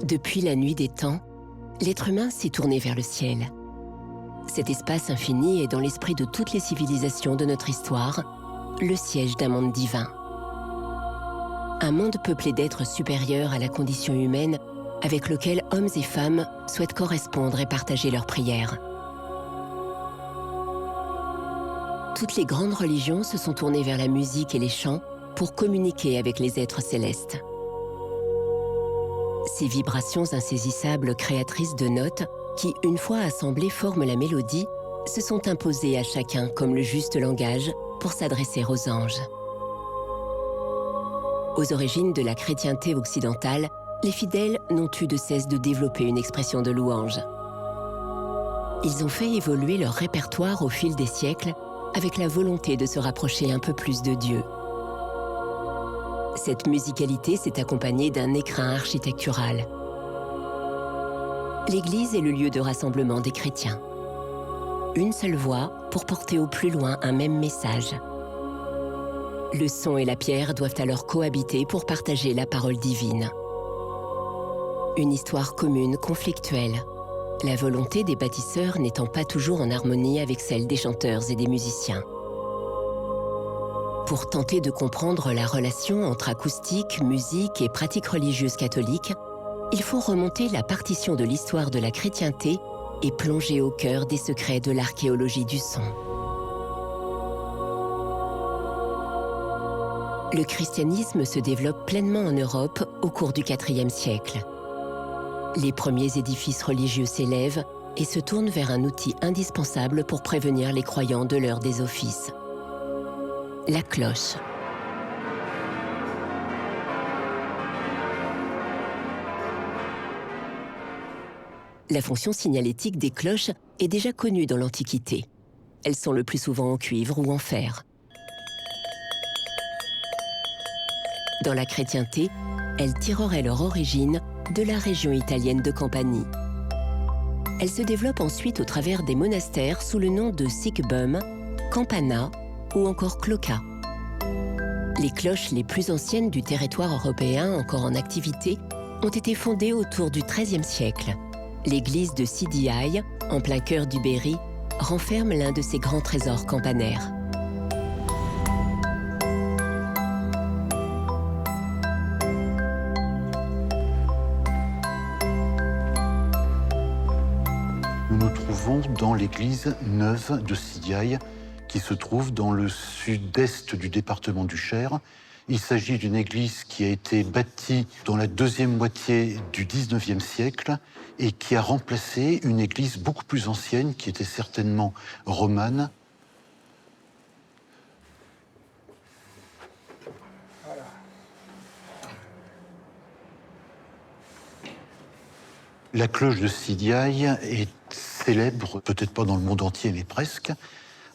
Depuis la nuit des temps, l'être humain s'est tourné vers le ciel. Cet espace infini est dans l'esprit de toutes les civilisations de notre histoire, le siège d'un monde divin. Un monde peuplé d'êtres supérieurs à la condition humaine, avec lequel hommes et femmes souhaitent correspondre et partager leurs prières. Toutes les grandes religions se sont tournées vers la musique et les chants pour communiquer avec les êtres célestes. Ces vibrations insaisissables créatrices de notes qui, une fois assemblées, forment la mélodie, se sont imposées à chacun comme le juste langage pour s'adresser aux anges. Aux origines de la chrétienté occidentale, les fidèles n'ont eu de cesse de développer une expression de louange. Ils ont fait évoluer leur répertoire au fil des siècles avec la volonté de se rapprocher un peu plus de Dieu. Cette musicalité s'est accompagnée d'un écrin architectural. L'Église est le lieu de rassemblement des chrétiens. Une seule voix pour porter au plus loin un même message. Le son et la pierre doivent alors cohabiter pour partager la parole divine. Une histoire commune conflictuelle, la volonté des bâtisseurs n'étant pas toujours en harmonie avec celle des chanteurs et des musiciens. Pour tenter de comprendre la relation entre acoustique, musique et pratiques religieuses catholiques, il faut remonter la partition de l'histoire de la chrétienté et plonger au cœur des secrets de l'archéologie du son. Le christianisme se développe pleinement en Europe au cours du IVe siècle. Les premiers édifices religieux s'élèvent et se tournent vers un outil indispensable pour prévenir les croyants de l'heure des offices. La cloche. La fonction signalétique des cloches est déjà connue dans l'Antiquité. Elles sont le plus souvent en cuivre ou en fer. Dans la chrétienté, elles tireraient leur origine de la région italienne de Campanie. Elles se développent ensuite au travers des monastères sous le nom de Sic-Bum, Campana ou encore Cloca. Les cloches les plus anciennes du territoire européen encore en activité ont été fondées autour du XIIIe siècle. L'église de Sidiailles, en plein cœur du Berry, renferme l'un de ces grands trésors campanaires. Nous nous trouvons dans l'église neuve de Sidiailles, qui se trouve dans le sud-est du département du Cher. Il s'agit d'une église qui a été bâtie dans la deuxième moitié du XIXe siècle et qui a remplacé une église beaucoup plus ancienne, qui était certainement romane. Voilà. La cloche de Sidiailles est célèbre, peut-être pas dans le monde entier, mais presque,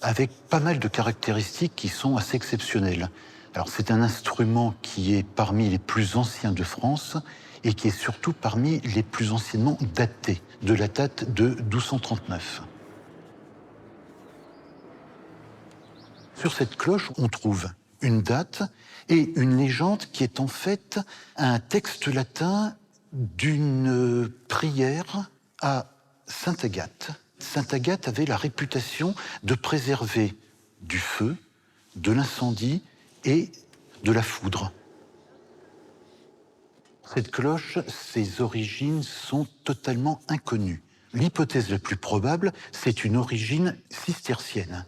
avec pas mal de caractéristiques qui sont assez exceptionnelles. Alors c'est un instrument qui est parmi les plus anciens de France et qui est surtout parmi les plus anciennement datés, de la date de 1239. Sur cette cloche, on trouve une date et une légende qui est en fait un texte latin d'une prière à Sainte Agathe. Sainte Agathe avait la réputation de préserver du feu, de l'incendie et de la foudre. Cette cloche, ses origines sont totalement inconnues. L'hypothèse la plus probable, c'est une origine cistercienne.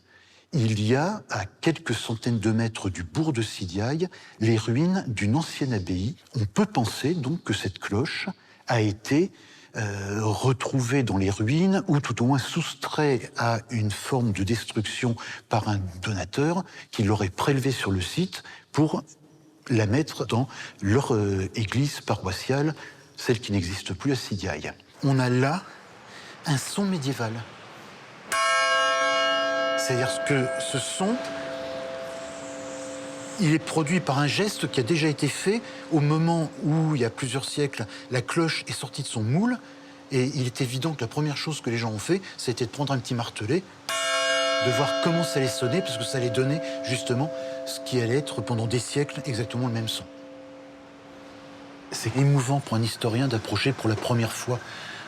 Il y a, à quelques centaines de mètres du bourg de Sidiailles, les ruines d'une ancienne abbaye. On peut penser donc que cette cloche a été retrouvée dans les ruines ou tout au moins soustrait à une forme de destruction par un donateur qui l'aurait prélevée sur le site pour la mettre dans leur église paroissiale, celle qui n'existe plus à Sidiailles. On a là un son médiéval. C'est-à-dire que ce son, il est produit par un geste qui a déjà été fait au moment où, il y a plusieurs siècles, la cloche est sortie de son moule. Et il est évident que la première chose que les gens ont fait, c'était de prendre un petit martelet, de voir comment ça allait sonner, parce que ça allait donner justement ce qui allait être pendant des siècles exactement le même son. C'est émouvant pour un historien d'approcher pour la première fois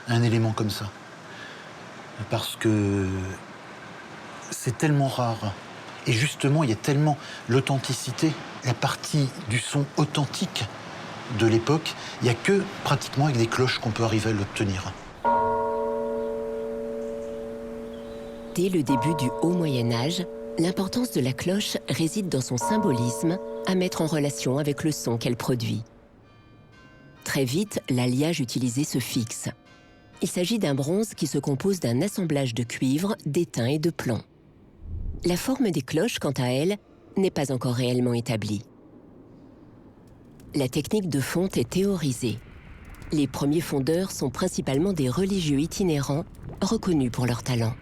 un élément comme ça. Parce que c'est tellement rare. Et justement, il y a tellement l'authenticité, la partie du son authentique de l'époque, il n'y a que pratiquement avec des cloches qu'on peut arriver à l'obtenir. Dès le début du Haut Moyen-Âge, l'importance de la cloche réside dans son symbolisme à mettre en relation avec le son qu'elle produit. Très vite, l'alliage utilisé se fixe. Il s'agit d'un bronze qui se compose d'un assemblage de cuivre, d'étain et de plomb. La forme des cloches, quant à elle, n'est pas encore réellement établie. La technique de fonte est théorisée. Les premiers fondeurs sont principalement des religieux itinérants, reconnus pour leur talent.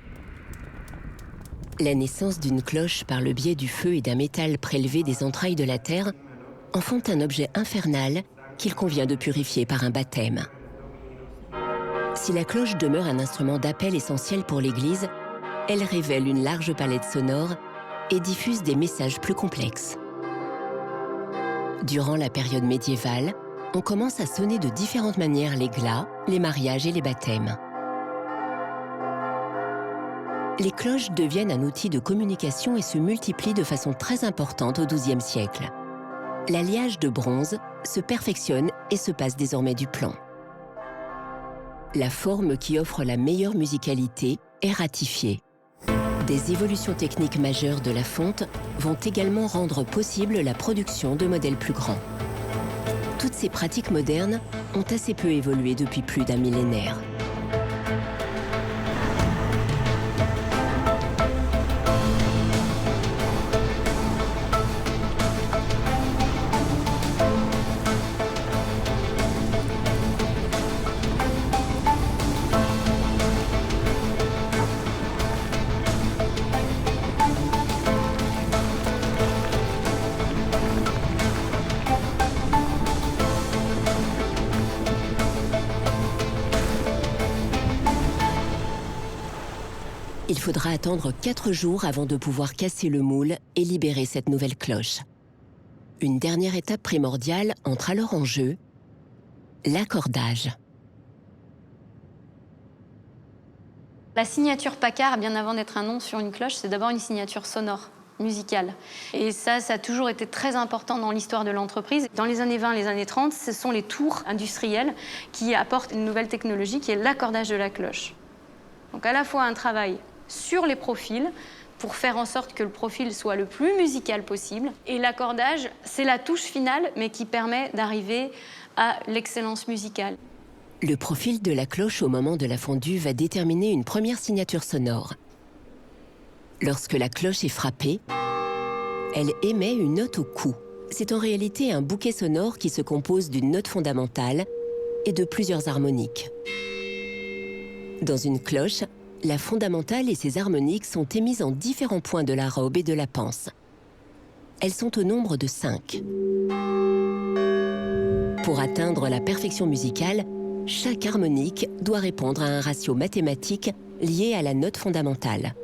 La naissance d'une cloche par le biais du feu et d'un métal prélevé des entrailles de la terre en font un objet infernal qu'il convient de purifier par un baptême. Si la cloche demeure un instrument d'appel essentiel pour l'Église, elle révèle une large palette sonore et diffuse des messages plus complexes. Durant la période médiévale, on commence à sonner de différentes manières les glas, les mariages et les baptêmes. Les cloches deviennent un outil de communication et se multiplient de façon très importante au XIIe siècle. L'alliage de bronze se perfectionne et se passe désormais du plomb. La forme qui offre la meilleure musicalité est ratifiée. Des évolutions techniques majeures de la fonte vont également rendre possible la production de modèles plus grands. Toutes ces pratiques modernes ont assez peu évolué depuis plus d'un millénaire. Il faudra attendre 4 jours avant de pouvoir casser le moule et libérer cette nouvelle cloche. Une dernière étape primordiale entre alors en jeu, l'accordage. La signature Paccard, bien avant d'être un nom sur une cloche, c'est d'abord une signature sonore, musicale. Et ça a toujours été très important dans l'histoire de l'entreprise. Dans les années 20 et les années 30, ce sont les tours industriels qui apportent une nouvelle technologie qui est l'accordage de la cloche. Donc à la fois un travail sur les profils, pour faire en sorte que le profil soit le plus musical possible. Et l'accordage, c'est la touche finale, mais qui permet d'arriver à l'excellence musicale. Le profil de la cloche au moment de la fondue va déterminer une première signature sonore. Lorsque la cloche est frappée, elle émet une note au cou. C'est en réalité un bouquet sonore qui se compose d'une note fondamentale et de plusieurs harmoniques. Dans une cloche, la fondamentale et ses harmoniques sont émises en différents points de la robe et de la panse. Elles sont au nombre de 5. Pour atteindre la perfection musicale, chaque harmonique doit répondre à un ratio mathématique lié à la note fondamentale.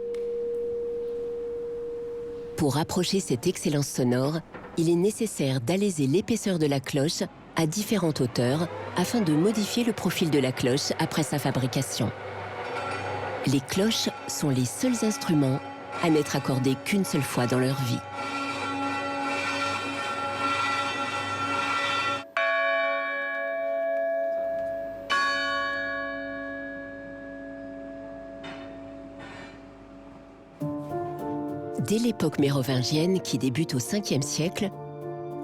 Pour approcher cette excellence sonore, il est nécessaire d'alléger l'épaisseur de la cloche à différentes hauteurs afin de modifier le profil de la cloche après sa fabrication. Les cloches sont les seuls instruments à n'être accordés qu'une seule fois dans leur vie. Dès l'époque mérovingienne qui débute au Ve siècle,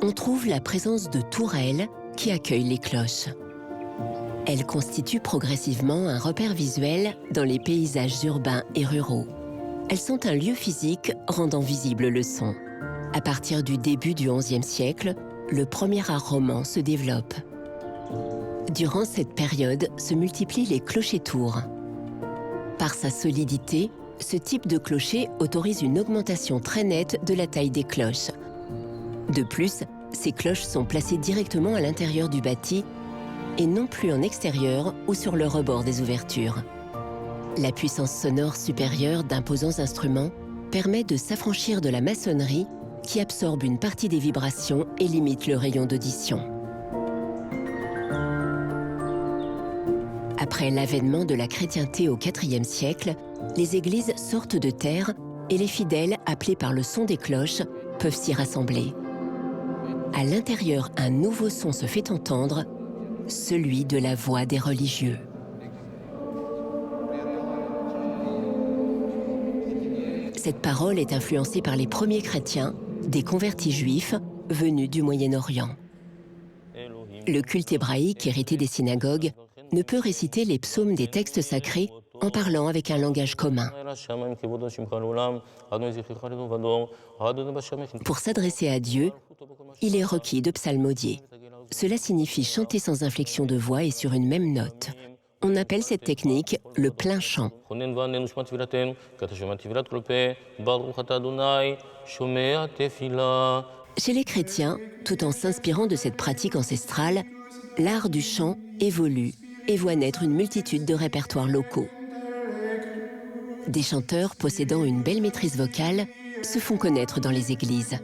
on trouve la présence de tourelles qui accueillent les cloches. Elles constituent progressivement un repère visuel dans les paysages urbains et ruraux. Elles sont un lieu physique rendant visible le son. À partir du début du XIe siècle, le premier art roman se développe. Durant cette période se multiplient les clochers-tours. Par sa solidité, ce type de clocher autorise une augmentation très nette de la taille des cloches. De plus, ces cloches sont placées directement à l'intérieur du bâti et non plus en extérieur ou sur le rebord des ouvertures. La puissance sonore supérieure d'imposants instruments permet de s'affranchir de la maçonnerie qui absorbe une partie des vibrations et limite le rayon d'audition. Après l'avènement de la chrétienté au IVe siècle, les églises sortent de terre et les fidèles, appelés par le son des cloches, peuvent s'y rassembler. À l'intérieur, un nouveau son se fait entendre, celui de la voix des religieux. Cette parole est influencée par les premiers chrétiens, des convertis juifs venus du Moyen-Orient. Le culte hébraïque hérité des synagogues ne peut réciter les psaumes des textes sacrés en parlant avec un langage commun. Pour s'adresser à Dieu, il est requis de psalmodier. Cela signifie chanter sans inflexion de voix et sur une même note. On appelle cette technique le plein chant. Chez les chrétiens, tout en s'inspirant de cette pratique ancestrale, l'art du chant évolue et voit naître une multitude de répertoires locaux. Des chanteurs possédant une belle maîtrise vocale se font connaître dans les églises.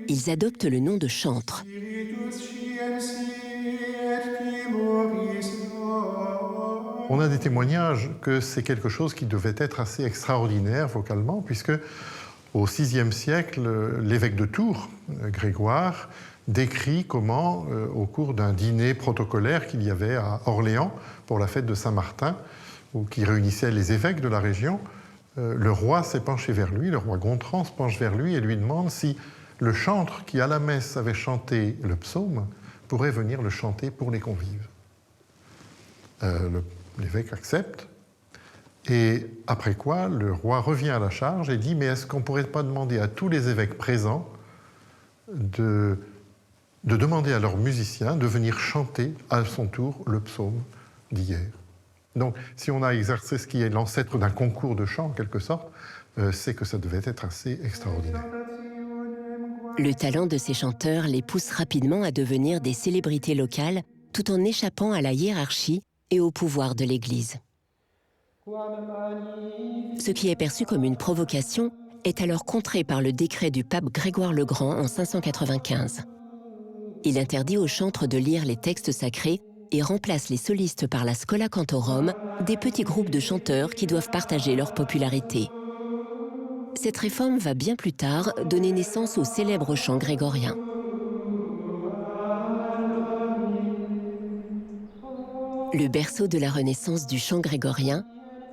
Ils adoptent le nom de chantres. On a des témoignages que c'est quelque chose qui devait être assez extraordinaire vocalement, puisque au VIe siècle, l'évêque de Tours, Grégoire, décrit comment, au cours d'un dîner protocolaire qu'il y avait à Orléans pour la fête de Saint-Martin, qui réunissait les évêques de la région, le roi s'est penché vers lui, le roi Gontran se penche vers lui et lui demande si le chantre qui à la messe avait chanté le psaume pourrait venir le chanter pour les convives. L'évêque accepte, et après quoi, le roi revient à la charge et dit « Mais est-ce qu'on ne pourrait pas demander à tous les évêques présents de demander à leurs musiciens de venir chanter à son tour le psaume d'hier ?» Donc, si on a exercé ce qui est l'ancêtre d'un concours de chant, en quelque sorte, c'est que ça devait être assez extraordinaire. Le talent de ces chanteurs les pousse rapidement à devenir des célébrités locales, tout en échappant à la hiérarchie et au pouvoir de l'Église. Ce qui est perçu comme une provocation est alors contré par le décret du pape Grégoire le Grand en 595. Il interdit aux chantres de lire les textes sacrés et remplace les solistes par la Schola Cantorum, des petits groupes de chanteurs qui doivent partager leur popularité. Cette réforme va bien plus tard donner naissance au célèbre chant grégorien. Le berceau de la Renaissance du chant grégorien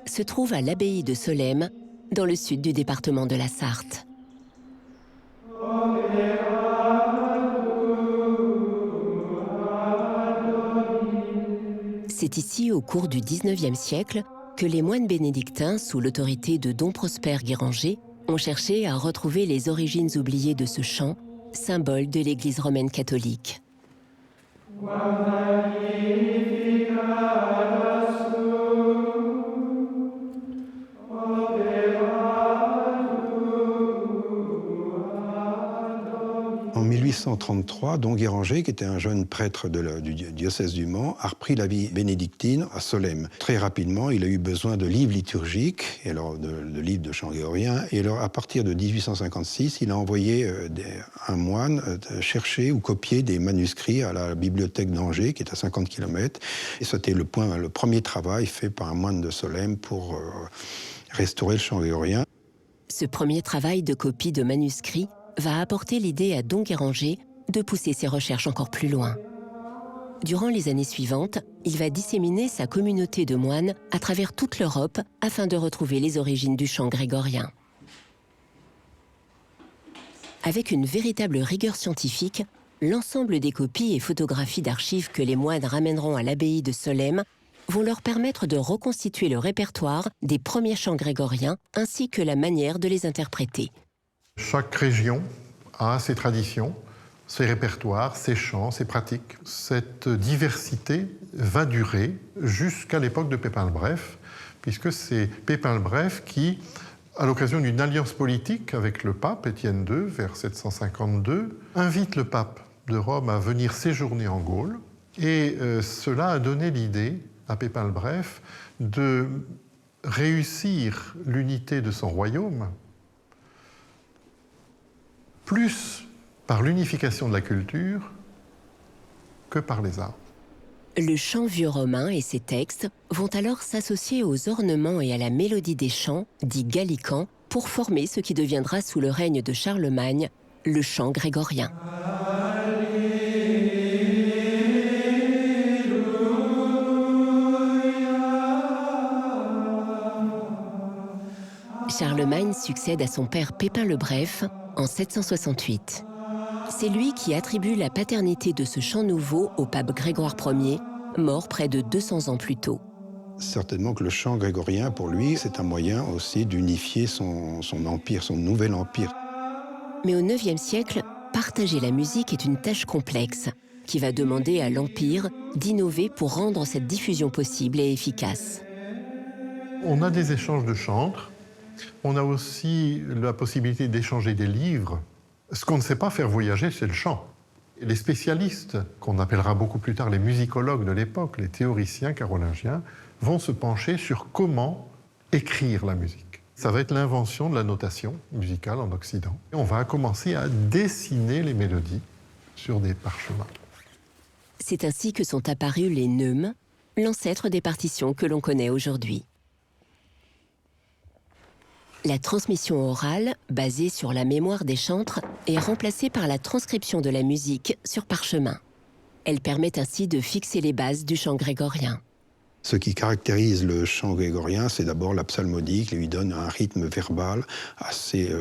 se trouve à l'abbaye de Solesmes, dans le sud du département de la Sarthe. C'est ici, au cours du XIXe siècle, que les moines bénédictins, sous l'autorité de Dom Prosper Guéranger, ont cherché à retrouver les origines oubliées de ce chant, symbole de l'Église romaine catholique. En 1833, Dom Guéranger, qui était un jeune prêtre du diocèse du Mans, a repris la vie bénédictine à Solesmes. Très rapidement, il a eu besoin de livres liturgiques, et alors de livres de chants grégoriens. Et alors, à partir de 1856, il a envoyé un moine chercher ou copier des manuscrits à la bibliothèque d'Angers, qui est à 50 km. Et c'était le premier travail fait par un moine de Solesmes pour restaurer le chant grégorien. Ce premier travail de copie de manuscrits va apporter l'idée à Dom Guéranger de pousser ses recherches encore plus loin. Durant les années suivantes, il va disséminer sa communauté de moines à travers toute l'Europe afin de retrouver les origines du chant grégorien. Avec une véritable rigueur scientifique, l'ensemble des copies et photographies d'archives que les moines ramèneront à l'abbaye de Solesmes vont leur permettre de reconstituer le répertoire des premiers chants grégoriens ainsi que la manière de les interpréter. Chaque région a ses traditions, ses répertoires, ses chants, ses pratiques. Cette diversité va durer jusqu'à l'époque de Pépin le Bref, puisque c'est Pépin le Bref qui, à l'occasion d'une alliance politique avec le pape Étienne II, vers 752, invite le pape de Rome à venir séjourner en Gaule. Et cela a donné l'idée à Pépin le Bref de réussir l'unité de son royaume plus par l'unification de la culture que par les arts. Le chant vieux romain et ses textes vont alors s'associer aux ornements et à la mélodie des chants, dits gallicans, pour former ce qui deviendra sous le règne de Charlemagne le chant grégorien. Charlemagne succède à son père Pépin le Bref en 768. C'est lui qui attribue la paternité de ce chant nouveau au pape Grégoire Ier, mort près de 200 ans plus tôt. Certainement que le chant grégorien, pour lui, c'est un moyen aussi d'unifier son empire, son nouvel empire. Mais au IXe siècle, partager la musique est une tâche complexe qui va demander à l'Empire d'innover pour rendre cette diffusion possible et efficace. On a des échanges de chantres. On a aussi la possibilité d'échanger des livres. Ce qu'on ne sait pas faire voyager, c'est le chant. Les spécialistes, qu'on appellera beaucoup plus tard les musicologues de l'époque, les théoriciens carolingiens, vont se pencher sur comment écrire la musique. Ça va être l'invention de la notation musicale en Occident. Et on va commencer à dessiner les mélodies sur des parchemins. C'est ainsi que sont apparus les neumes, l'ancêtre des partitions que l'on connaît aujourd'hui. La transmission orale, basée sur la mémoire des chantres, est remplacée par la transcription de la musique sur parchemin. Elle permet ainsi de fixer les bases du chant grégorien. Ce qui caractérise le chant grégorien, c'est d'abord la psalmodie qui lui donne un rythme verbal assez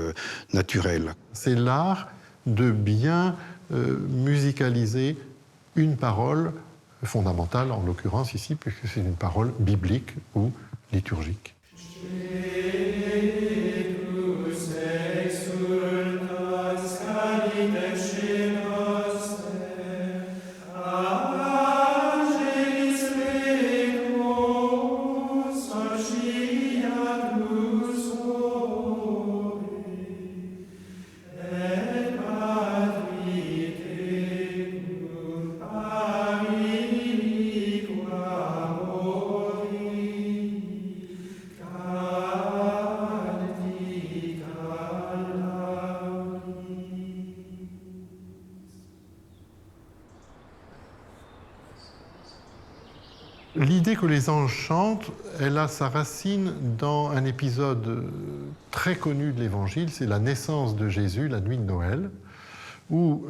naturel. C'est l'art de bien musicaliser une parole fondamentale, en l'occurrence ici, puisque c'est une parole biblique ou liturgique. L'idée que les anges chantent, elle a sa racine dans un épisode très connu de l'Évangile, c'est la naissance de Jésus, la nuit de Noël, où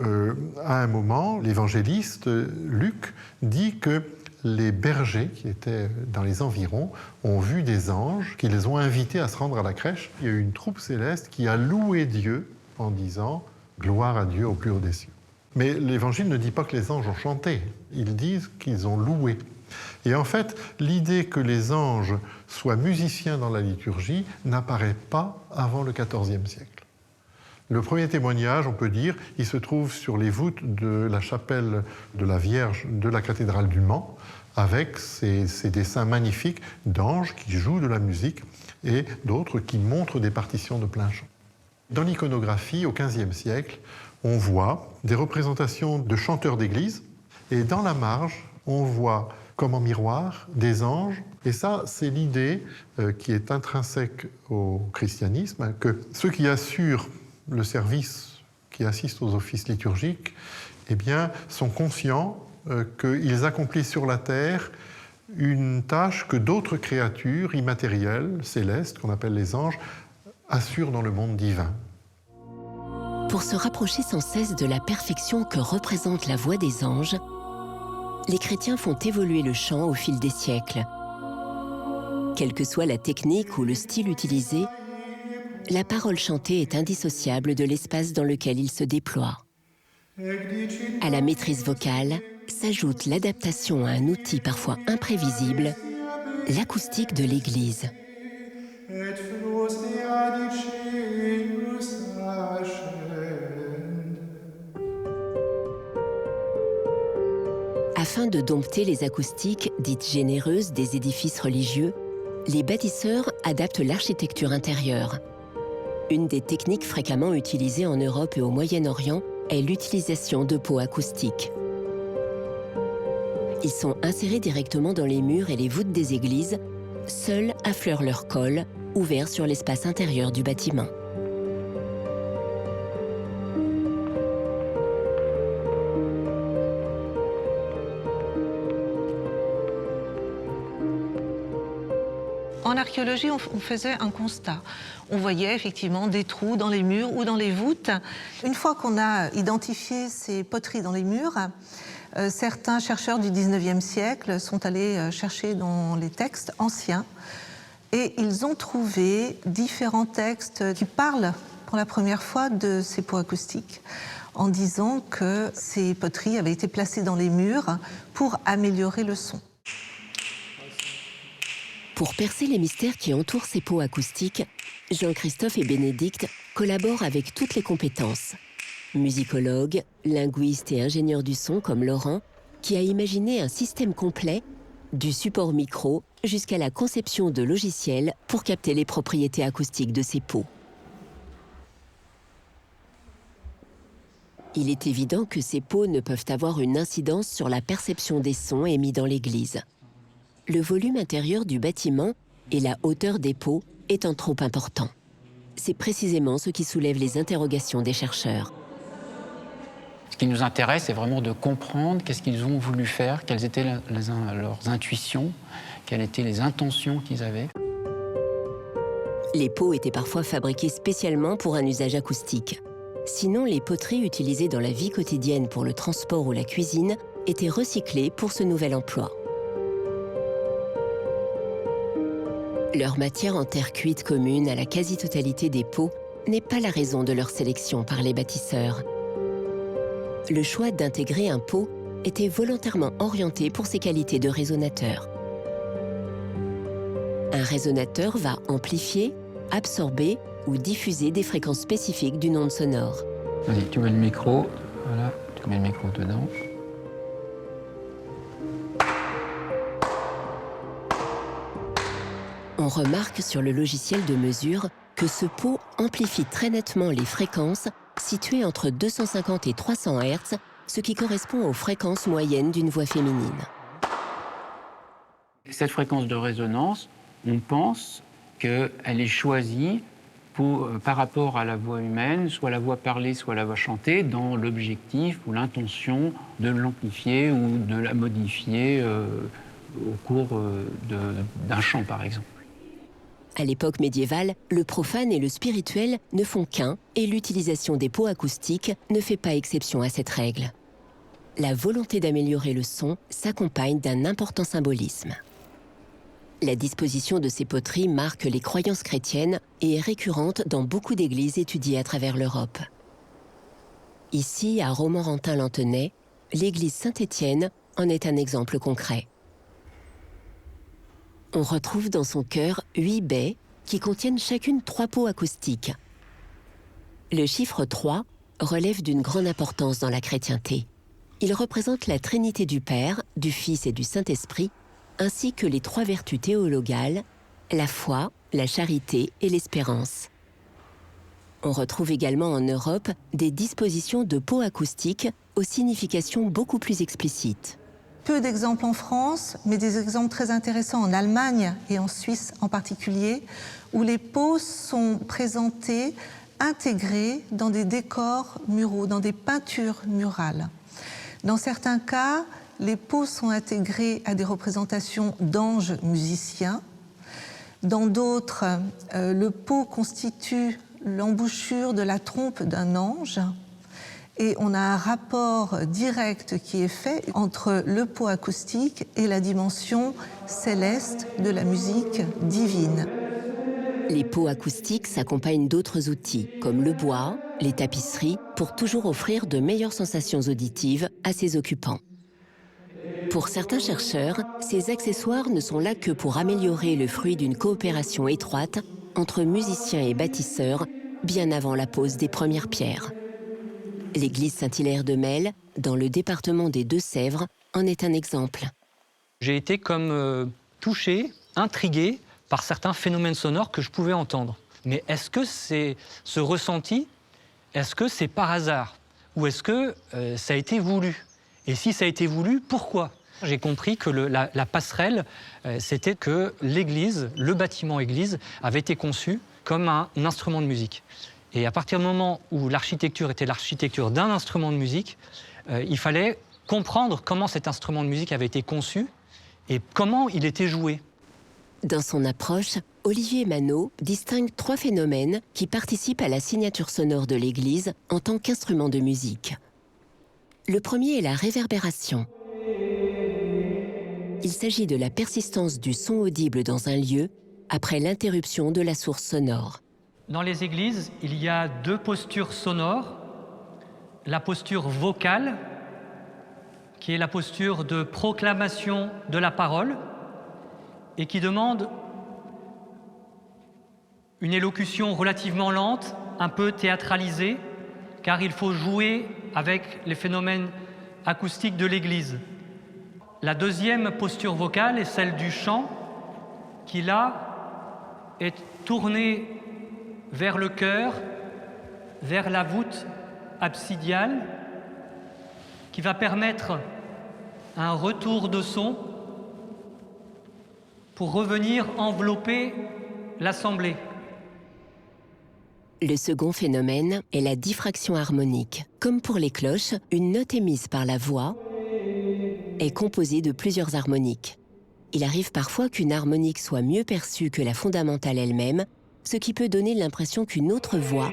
à un moment, l'évangéliste Luc dit que les bergers qui étaient dans les environs ont vu des anges qui les ont invités à se rendre à la crèche. Il y a eu une troupe céleste qui a loué Dieu en disant « Gloire à Dieu au plus haut des cieux ». Mais l'Évangile ne dit pas que les anges ont chanté, ils disent qu'ils ont loué. Et en fait, l'idée que les anges soient musiciens dans la liturgie n'apparaît pas avant le XIVe siècle. Le premier témoignage, on peut dire, il se trouve sur les voûtes de la chapelle de la Vierge de la cathédrale du Mans, avec ces dessins magnifiques d'anges qui jouent de la musique et d'autres qui montrent des partitions de plein chant. Dans l'iconographie, au XVe siècle, on voit des représentations de chanteurs d'église, et dans la marge, on voit comme en miroir des anges. Et ça, c'est l'idée qui est intrinsèque au christianisme, que ceux qui assurent le service, qui assistent aux offices liturgiques, eh bien, sont conscients qu'ils accomplissent sur la terre une tâche que d'autres créatures immatérielles, célestes, qu'on appelle les anges, assurent dans le monde divin. Pour se rapprocher sans cesse de la perfection que représente la voix des anges, les chrétiens font évoluer le chant au fil des siècles. Quelle que soit la technique ou le style utilisé, la parole chantée est indissociable de l'espace dans lequel il se déploie. À la maîtrise vocale s'ajoute l'adaptation à un outil parfois imprévisible, l'acoustique de l'Église. Afin de dompter les acoustiques dites généreuses des édifices religieux, les bâtisseurs adaptent l'architecture intérieure. Une des techniques fréquemment utilisées en Europe et au Moyen-Orient est l'utilisation de pots acoustiques. Ils sont insérés directement dans les murs et les voûtes des églises, seuls affleurent leur col, ouverts sur l'espace intérieur du bâtiment. En archéologie, on faisait un constat. On voyait effectivement des trous dans les murs ou dans les voûtes. Une fois qu'on a identifié ces poteries dans les murs, certains chercheurs du 19e siècle sont allés chercher dans les textes anciens et ils ont trouvé différents textes qui parlent pour la première fois de ces pots acoustiques, en disant que ces poteries avaient été placées dans les murs pour améliorer le son. Pour percer les mystères qui entourent ces pots acoustiques, Jean-Christophe et Bénédicte collaborent avec toutes les compétences. Musicologues, linguistes et ingénieurs du son comme Laurent, qui a imaginé un système complet, du support micro jusqu'à la conception de logiciels pour capter les propriétés acoustiques de ces pots. Il est évident que ces pots ne peuvent avoir une incidence sur la perception des sons émis dans l'église. Le volume intérieur du bâtiment et la hauteur des pots étant trop importants. C'est précisément ce qui soulève les interrogations des chercheurs. Ce qui nous intéresse, c'est vraiment de comprendre qu'est-ce qu'ils ont voulu faire, quelles étaient leurs intuitions, quelles étaient les intentions qu'ils avaient. Les pots étaient parfois fabriqués spécialement pour un usage acoustique. Sinon, les poteries utilisées dans la vie quotidienne pour le transport ou la cuisine étaient recyclées pour ce nouvel emploi. Leur matière en terre cuite commune à la quasi-totalité des pots n'est pas la raison de leur sélection par les bâtisseurs. Le choix d'intégrer un pot était volontairement orienté pour ses qualités de résonateur. Un résonateur va amplifier, absorber ou diffuser des fréquences spécifiques d'une onde sonore. Vas-y, tu mets le micro, voilà, tu mets le micro dedans. On remarque sur le logiciel de mesure que ce pot amplifie très nettement les fréquences situées entre 250 et 300 Hz, ce qui correspond aux fréquences moyennes d'une voix féminine. Cette fréquence de résonance, on pense qu'elle est choisie par rapport à la voix humaine, soit la voix parlée, soit la voix chantée, dans l'objectif ou l'intention de l'amplifier ou de la modifier au cours d'un chant, par exemple. À l'époque médiévale, le profane et le spirituel ne font qu'un et l'utilisation des pots acoustiques ne fait pas exception à cette règle. La volonté d'améliorer le son s'accompagne d'un important symbolisme. La disposition de ces poteries marque les croyances chrétiennes et est récurrente dans beaucoup d'églises étudiées à travers l'Europe. Ici, à Romorantin-Lanthenay, l'église Saint-Étienne en est un exemple concret. On retrouve dans son chœur 8 baies qui contiennent chacune 3 pots acoustiques. Le chiffre 3 relève d'une grande importance dans la chrétienté. Il représente la Trinité du Père, du Fils et du Saint-Esprit, ainsi que les 3 vertus théologales, la foi, la charité et l'espérance. On retrouve également en Europe des dispositions de pots acoustiques aux significations beaucoup plus explicites. Peu d'exemples en France, mais des exemples très intéressants en Allemagne et en Suisse en particulier, où les pots sont présentés, intégrés dans des décors muraux, dans des peintures murales. Dans certains cas, les pots sont intégrés à des représentations d'anges musiciens. Dans d'autres, le pot constitue l'embouchure de la trompe d'un ange. Et on a un rapport direct qui est fait entre le pot acoustique et la dimension céleste de la musique divine. Les pots acoustiques s'accompagnent d'autres outils, comme le bois, les tapisseries, pour toujours offrir de meilleures sensations auditives à ses occupants. Pour certains chercheurs, ces accessoires ne sont là que pour améliorer le fruit d'une coopération étroite entre musiciens et bâtisseurs, bien avant la pose des premières pierres. L'église Saint-Hilaire de Melle, dans le département des Deux-Sèvres, en est un exemple. J'ai été comme touché, intrigué par certains phénomènes sonores que je pouvais entendre. Mais est-ce que c'est ce ressenti, est-ce que c'est par hasard? Ou est-ce que ça a été voulu? Et si ça a été voulu, pourquoi? J'ai compris que la passerelle, c'était que l'église, le bâtiment église, avait été conçu comme un instrument de musique. Et à partir du moment où l'architecture était l'architecture d'un instrument de musique, il fallait comprendre comment cet instrument de musique avait été conçu et comment il était joué. Dans son approche, Olivier Manot distingue 3 phénomènes qui participent à la signature sonore de l'église en tant qu'instrument de musique. Le premier est la réverbération. Il s'agit de la persistance du son audible dans un lieu après l'interruption de la source sonore. Dans les églises, il y a 2 postures sonores. La posture vocale, qui est la posture de proclamation de la parole, et qui demande une élocution relativement lente, un peu théâtralisée, car il faut jouer avec les phénomènes acoustiques de l'Église. La deuxième posture vocale est celle du chant, qui là est tournée vers le chœur, vers la voûte absidiale, qui va permettre un retour de son pour revenir envelopper l'assemblée. Le second phénomène est la diffraction harmonique. Comme pour les cloches, une note émise par la voix est composée de plusieurs harmoniques. Il arrive parfois qu'une harmonique soit mieux perçue que la fondamentale elle-même, ce qui peut donner l'impression qu'une autre voix,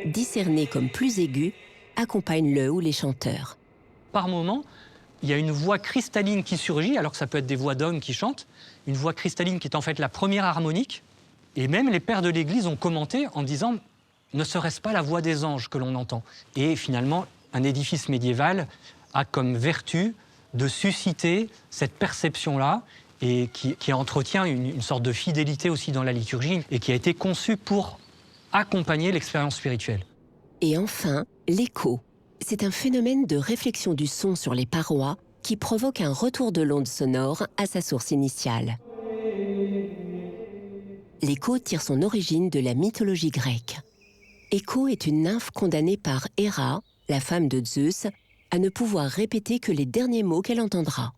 discernée comme plus aiguë, accompagne le ou les chanteurs. Par moment, il y a une voix cristalline qui surgit, alors que ça peut être des voix d'hommes qui chantent, une voix cristalline qui est en fait la première harmonique. Et même les pères de l'Église ont commenté en disant « ne serait-ce pas la voix des anges que l'on entend ?» Et finalement, un édifice médiéval a comme vertu de susciter cette perception-là et qui entretient une sorte de fidélité aussi dans la liturgie et qui a été conçu pour accompagner l'expérience spirituelle. Et enfin, l'écho. C'est un phénomène de réflexion du son sur les parois qui provoque un retour de l'onde sonore à sa source initiale. L'écho tire son origine de la mythologie grecque. Écho est une nymphe condamnée par Héra, la femme de Zeus, à ne pouvoir répéter que les derniers mots qu'elle entendra.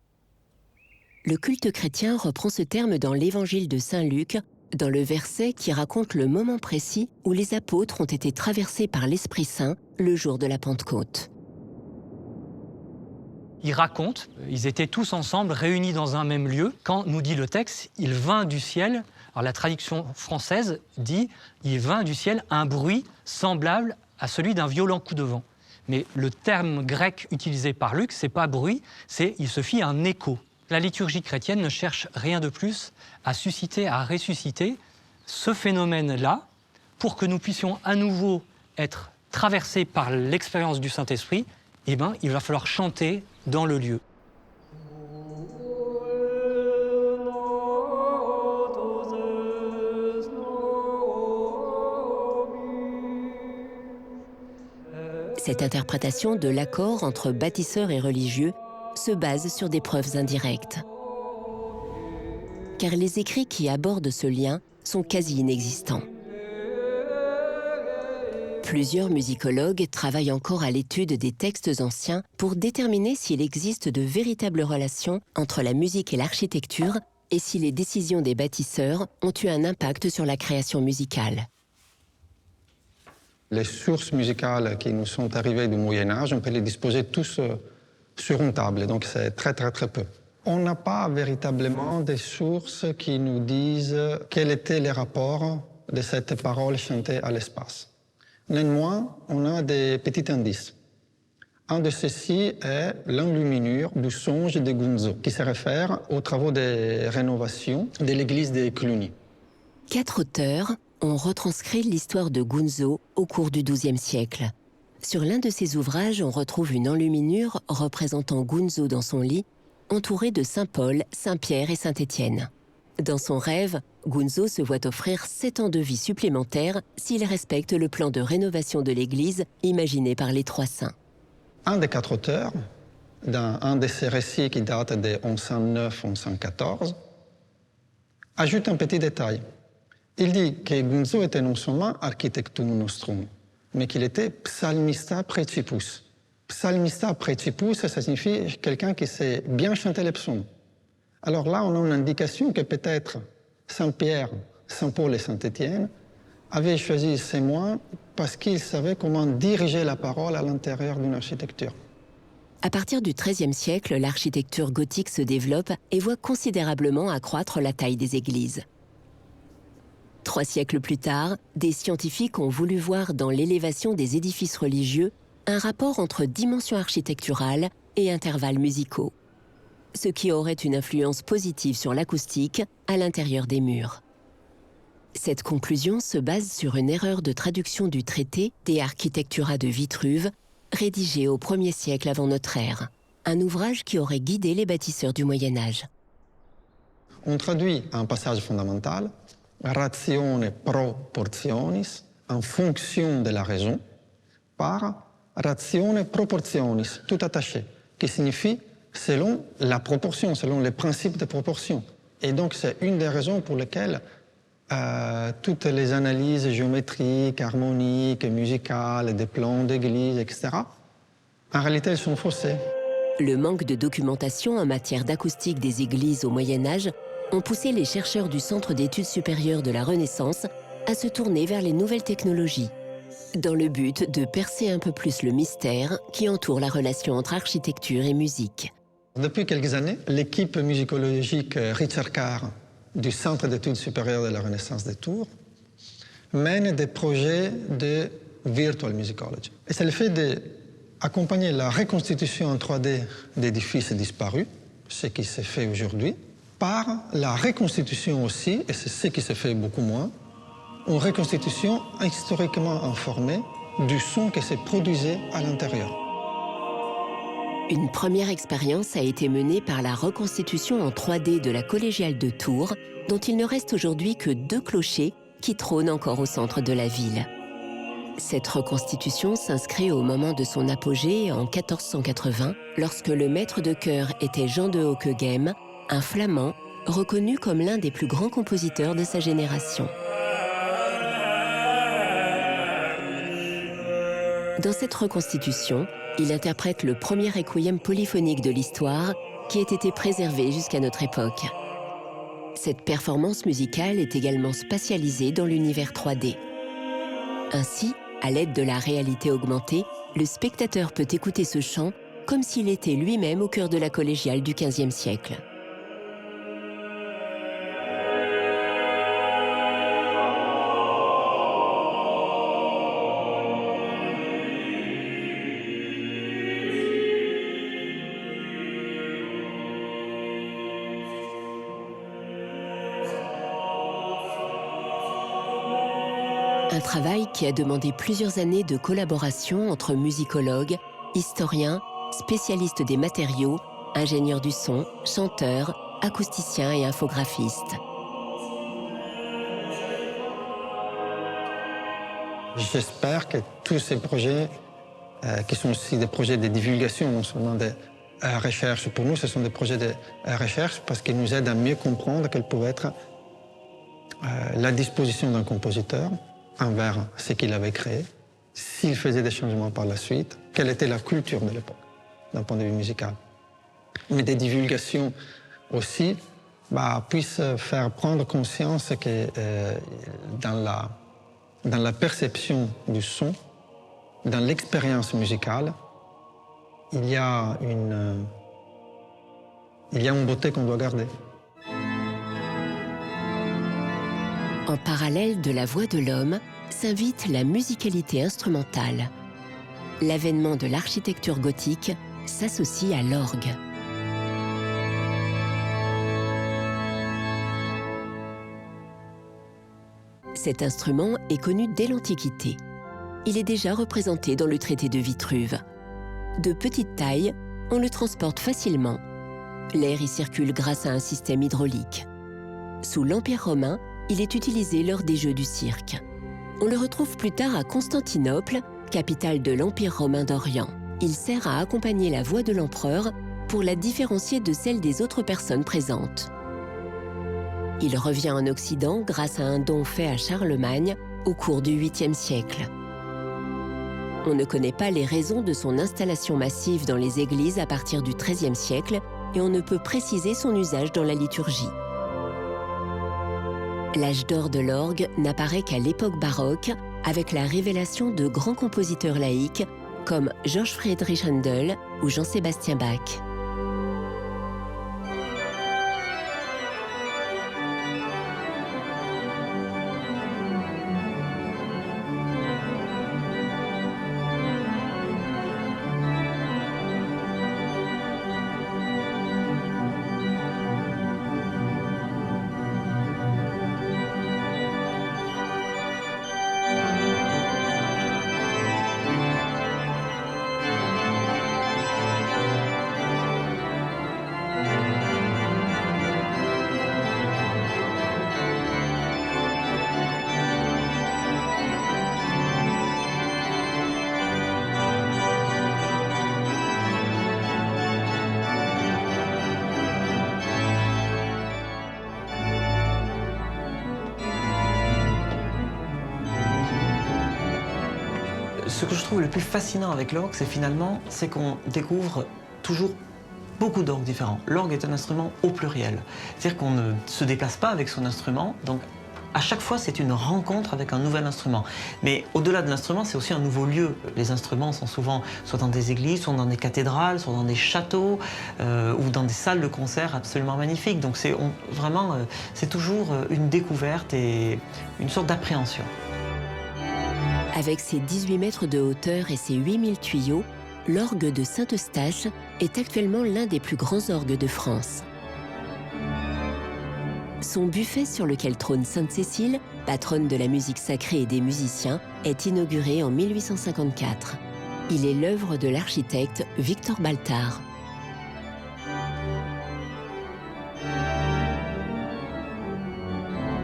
Le culte chrétien reprend ce terme dans l'évangile de Saint Luc, dans le verset qui raconte le moment précis où les apôtres ont été traversés par l'Esprit Saint le jour de la Pentecôte. Ils racontent, ils étaient tous ensemble réunis dans un même lieu. Quand nous dit le texte, il vint du ciel, alors la traduction française dit il vint du ciel un bruit semblable à celui d'un violent coup de vent. Mais le terme grec utilisé par Luc, c'est pas bruit, c'est il se fit un écho. La liturgie chrétienne ne cherche rien de plus à susciter, à ressusciter ce phénomène-là pour que nous puissions à nouveau être traversés par l'expérience du Saint-Esprit. Eh bien, il va falloir chanter dans le lieu. Cette interprétation de l'accord entre bâtisseurs et religieux se base sur des preuves indirectes. Car les écrits qui abordent ce lien sont quasi inexistants. Plusieurs musicologues travaillent encore à l'étude des textes anciens pour déterminer s'il existe de véritables relations entre la musique et l'architecture et si les décisions des bâtisseurs ont eu un impact sur la création musicale. Les sources musicales qui nous sont arrivées du Moyen-Âge, on peut les disposer tous sur une table, donc c'est très peu. On n'a pas véritablement des sources qui nous disent quel était le rapport de cette parole chantée à l'espace. Néanmoins, on a des petits indices. Un de ceux-ci est l'enluminure du songe de Gunzo, qui se réfère aux travaux de rénovation de l'église de Cluny. 4 auteurs ont retranscrit l'histoire de Gunzo au cours du XIIe siècle. Sur l'un de ses ouvrages, on retrouve une enluminure représentant Gunzo dans son lit, entouré de Saint Paul, Saint Pierre et Saint Étienne. Dans son rêve, Gunzo se voit offrir 7 ans de vie supplémentaires s'il respecte le plan de rénovation de l'église imaginé par les 3 saints. Un des 4 auteurs, dans un de ces récits qui date de 1109-1114, ajoute un petit détail. Il dit que Gunzo était non seulement architectum nostrum, mais qu'il était psalmista praecipus. Psalmista praecipus, ça signifie quelqu'un qui sait bien chanter les psaumes. Alors là, on a une indication que peut-être Saint Pierre, Saint Paul et Saint Étienne avaient choisi ces moines parce qu'ils savaient comment diriger la parole à l'intérieur d'une architecture. À partir du XIIIe siècle, l'architecture gothique se développe et voit considérablement accroître la taille des églises. 3 siècles plus tard, des scientifiques ont voulu voir dans l'élévation des édifices religieux un rapport entre dimension architecturale et intervalles musicaux, ce qui aurait une influence positive sur l'acoustique à l'intérieur des murs. Cette conclusion se base sur une erreur de traduction du traité De Architectura de Vitruve, rédigé au 1er siècle avant notre ère, un ouvrage qui aurait guidé les bâtisseurs du Moyen-Âge. On traduit un passage fondamental, ratione proportionis, en fonction de la raison, par ratione proportionis, tout attaché, qui signifie selon la proportion, selon les principes de proportion. Et donc c'est une des raisons pour lesquelles toutes les analyses géométriques, harmoniques, musicales, des plans d'église, etc., en réalité, elles sont faussées. Le manque de documentation en matière d'acoustique des églises au Moyen-Âge ont poussé les chercheurs du Centre d'études supérieures de la Renaissance à se tourner vers les nouvelles technologies, dans le but de percer un peu plus le mystère qui entoure la relation entre architecture et musique. Depuis quelques années, l'équipe musicologique Richard Carr du Centre d'études supérieures de la Renaissance de Tours mène des projets de virtual musicology. Et c'est le fait d'accompagner la reconstitution en 3D d'édifices disparus, ce qui se fait aujourd'hui, par la reconstitution aussi, et c'est ce qui se fait beaucoup moins, une reconstitution historiquement informée du son qui se produisait à l'intérieur. Une première expérience a été menée par la reconstitution en 3D de la collégiale de Tours, dont il ne reste aujourd'hui que 2 clochers qui trônent encore au centre de la ville. Cette reconstitution s'inscrit au moment de son apogée en 1480, lorsque le maître de chœur était Jean de Hockeghem, un flamand reconnu comme l'un des plus grands compositeurs de sa génération. Dans cette reconstitution, il interprète le premier requiem polyphonique de l'histoire qui ait été préservé jusqu'à notre époque. Cette performance musicale est également spatialisée dans l'univers 3D. Ainsi, à l'aide de la réalité augmentée, le spectateur peut écouter ce chant comme s'il était lui-même au cœur de la collégiale du XVe siècle. Un travail qui a demandé plusieurs années de collaboration entre musicologues, historiens, spécialistes des matériaux, ingénieurs du son, chanteurs, acousticiens et infographistes. J'espère que tous ces projets, qui sont aussi des projets de divulgation, non seulement de recherche, pour nous ce sont des projets de recherche parce qu'ils nous aident à mieux comprendre quelle pouvait être la disposition d'un compositeur envers ce qu'il avait créé, s'il faisait des changements par la suite, quelle était la culture de l'époque, d'un point de vue musical. Mais des divulgations aussi puissent faire prendre conscience que dans la perception du son, dans l'expérience musicale, il y a une beauté qu'on doit garder. En parallèle de la voix de l'homme, s'invite la musicalité instrumentale. L'avènement de l'architecture gothique s'associe à l'orgue. Cet instrument est connu dès l'Antiquité. Il est déjà représenté dans le traité de Vitruve. De petite taille, on le transporte facilement. L'air y circule grâce à un système hydraulique. Sous l'Empire romain, il est utilisé lors des Jeux du cirque. On le retrouve plus tard à Constantinople, capitale de l'Empire romain d'Orient. Il sert à accompagner la voix de l'empereur pour la différencier de celle des autres personnes présentes. Il revient en Occident grâce à un don fait à Charlemagne au cours du 8e siècle. On ne connaît pas les raisons de son installation massive dans les églises à partir du XIIIe siècle et on ne peut préciser son usage dans la liturgie. L'âge d'or de l'orgue n'apparaît qu'à l'époque baroque avec la révélation de grands compositeurs laïques comme Georg Friedrich Händel ou Jean-Sébastien Bach. Ce que je trouve le plus fascinant avec l'orgue, c'est qu'on découvre toujours beaucoup d'orgues différents. L'orgue est un instrument au pluriel. C'est-à-dire qu'on ne se déplace pas avec son instrument, donc à chaque fois, c'est une rencontre avec un nouvel instrument. Mais au-delà de l'instrument, c'est aussi un nouveau lieu. Les instruments sont souvent soit dans des églises, soit dans des cathédrales, soit dans des châteaux, ou dans des salles de concert absolument magnifiques. Donc c'est toujours une découverte et une sorte d'appréhension. Avec ses 18 mètres de hauteur et ses 8000 tuyaux, l'orgue de Saint-Eustache est actuellement l'un des plus grands orgues de France. Son buffet sur lequel trône Sainte-Cécile, patronne de la musique sacrée et des musiciens, est inauguré en 1854. Il est l'œuvre de l'architecte Victor Baltard.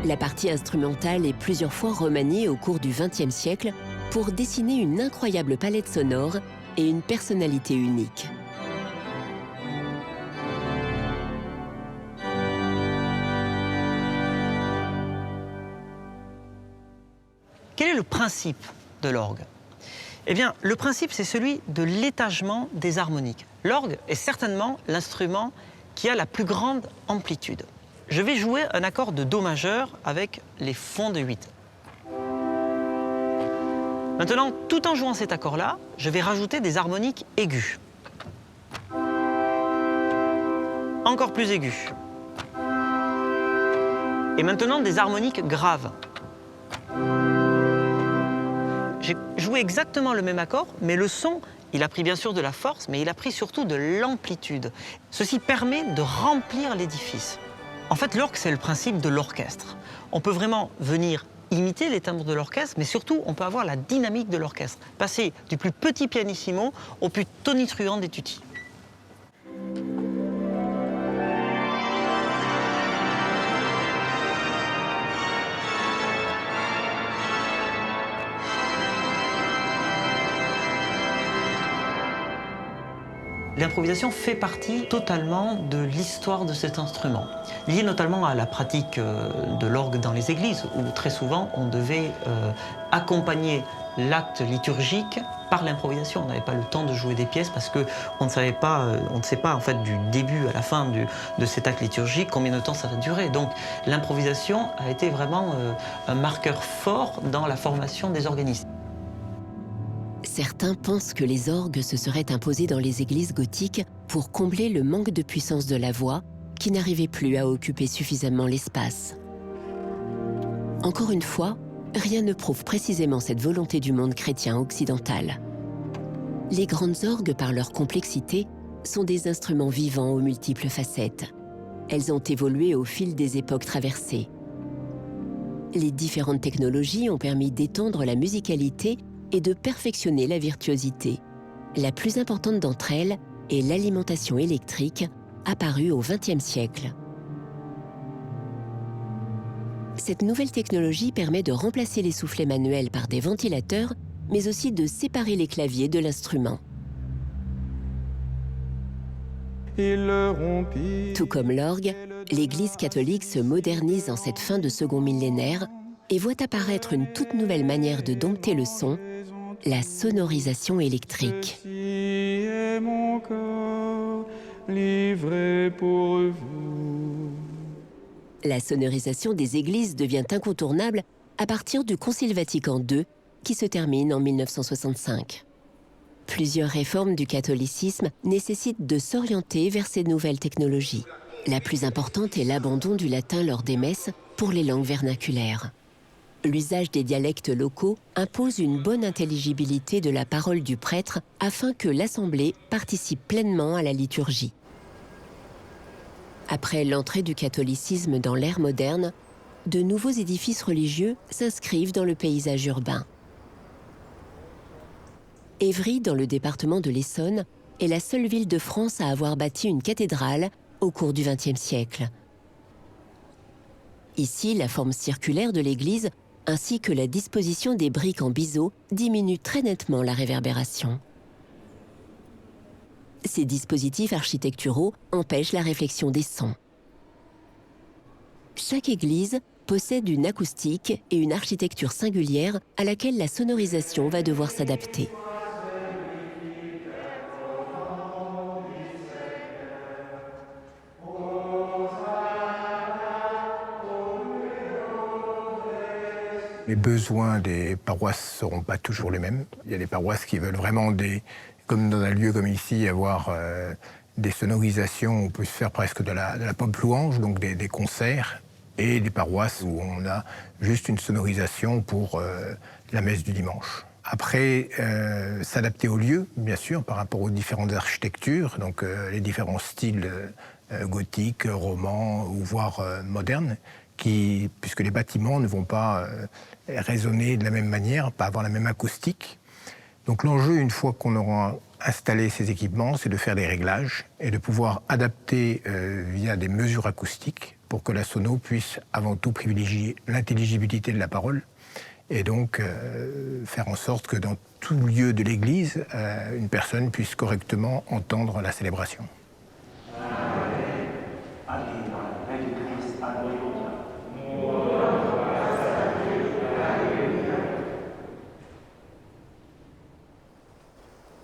La partie instrumentale est plusieurs fois remaniée au cours du XXe siècle pour dessiner une incroyable palette sonore et une personnalité unique. Quel est le principe de l'orgue? Eh bien, le principe, c'est celui de l'étagement des harmoniques. L'orgue est certainement l'instrument qui a la plus grande amplitude. Je vais jouer un accord de Do majeur avec les fonds de 8. Maintenant, tout en jouant cet accord-là, je vais rajouter des harmoniques aiguës. Encore plus aiguës. Et maintenant, des harmoniques graves. J'ai joué exactement le même accord, mais le son, il a pris bien sûr de la force, mais il a pris surtout de l'amplitude. Ceci permet de remplir l'édifice. En fait, l'orgue, c'est le principe de l'orchestre. On peut vraiment venir imiter les timbres de l'orchestre, mais surtout, on peut avoir la dynamique de l'orchestre. Passer du plus petit pianissimo au plus tonitruant des tutti. L'improvisation fait partie totalement de l'histoire de cet instrument, liée notamment à la pratique de l'orgue dans les églises, où très souvent on devait accompagner l'acte liturgique par l'improvisation. On n'avait pas le temps de jouer des pièces parce qu'on ne savait pas, on ne sait pas en fait du début à la fin de cet acte liturgique combien de temps ça va durer. Donc l'improvisation a été vraiment un marqueur fort dans la formation des organistes. Certains pensent que les orgues se seraient imposés dans les églises gothiques pour combler le manque de puissance de la voix qui n'arrivait plus à occuper suffisamment l'espace. Encore une fois, rien ne prouve précisément cette volonté du monde chrétien occidental. Les grandes orgues, par leur complexité, sont des instruments vivants aux multiples facettes. Elles ont évolué au fil des époques traversées. Les différentes technologies ont permis d'étendre la musicalité et de perfectionner la virtuosité. La plus importante d'entre elles est l'alimentation électrique, apparue au XXe siècle. Cette nouvelle technologie permet de remplacer les soufflets manuels par des ventilateurs, mais aussi de séparer les claviers de l'instrument. Tout comme l'orgue, l'Église catholique se modernise en cette fin de second millénaire et voit apparaître une toute nouvelle manière de dompter le son, la sonorisation électrique. La sonorisation des églises devient incontournable à partir du Concile Vatican II, qui se termine en 1965. Plusieurs réformes du catholicisme nécessitent de s'orienter vers ces nouvelles technologies. La plus importante est l'abandon du latin lors des messes pour les langues vernaculaires. L'usage des dialectes locaux impose une bonne intelligibilité de la parole du prêtre afin que l'assemblée participe pleinement à la liturgie. Après l'entrée du catholicisme dans l'ère moderne, de nouveaux édifices religieux s'inscrivent dans le paysage urbain. Évry, dans le département de l'Essonne, est la seule ville de France à avoir bâti une cathédrale au cours du XXe siècle. Ici, la forme circulaire de l'église ainsi que la disposition des briques en biseau diminue très nettement la réverbération. Ces dispositifs architecturaux empêchent la réflexion des sons. Chaque église possède une acoustique et une architecture singulière à laquelle la sonorisation va devoir s'adapter. Les besoins des paroisses ne seront pas toujours les mêmes. Il y a des paroisses qui veulent vraiment, comme dans un lieu comme ici, avoir des sonorisations. On peut se faire presque de la pop louange, donc des concerts, et des paroisses où on a juste une sonorisation pour la messe du dimanche. Après, s'adapter au lieu, bien sûr, par rapport aux différentes architectures, donc les différents styles gothiques, romans ou voire modernes, puisque les bâtiments ne vont pas résonner de la même manière, pas avoir la même acoustique. Donc l'enjeu, une fois qu'on aura installé ces équipements, c'est de faire des réglages et de pouvoir adapter via des mesures acoustiques pour que la sono puisse avant tout privilégier l'intelligibilité de la parole et donc faire en sorte que dans tout lieu de l'église, une personne puisse correctement entendre la célébration.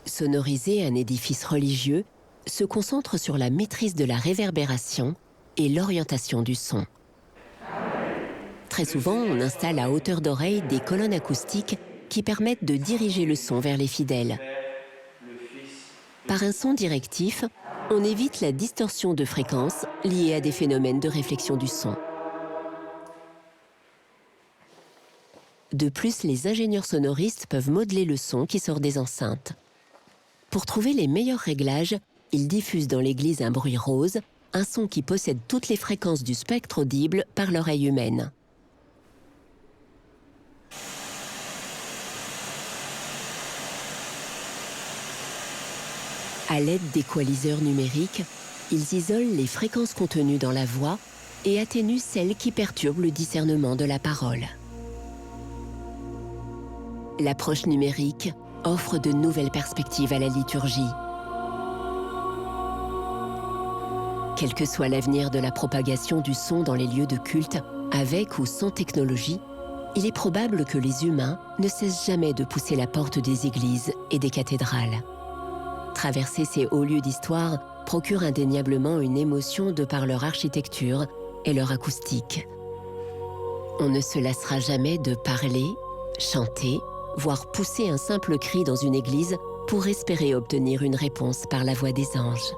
Sonoriser un édifice religieux se concentre sur la maîtrise de la réverbération et l'orientation du son. Très souvent, on installe à hauteur d'oreille des colonnes acoustiques qui permettent de diriger le son vers les fidèles. Par un son directif, on évite la distorsion de fréquence liée à des phénomènes de réflexion du son. De plus, les ingénieurs sonoristes peuvent modeler le son qui sort des enceintes. Pour trouver les meilleurs réglages, ils diffusent dans l'église un bruit rose, un son qui possède toutes les fréquences du spectre audible par l'oreille humaine. À l'aide d'équaliseurs numériques, ils isolent les fréquences contenues dans la voix et atténuent celles qui perturbent le discernement de la parole. L'approche numérique offre de nouvelles perspectives à la liturgie. Quel que soit l'avenir de la propagation du son dans les lieux de culte, avec ou sans technologie, il est probable que les humains ne cessent jamais de pousser la porte des églises et des cathédrales. Traverser ces hauts lieux d'histoire procure indéniablement une émotion de par leur architecture et leur acoustique. On ne se lassera jamais de parler, chanter, voire pousser un simple cri dans une église pour espérer obtenir une réponse par la voix des anges.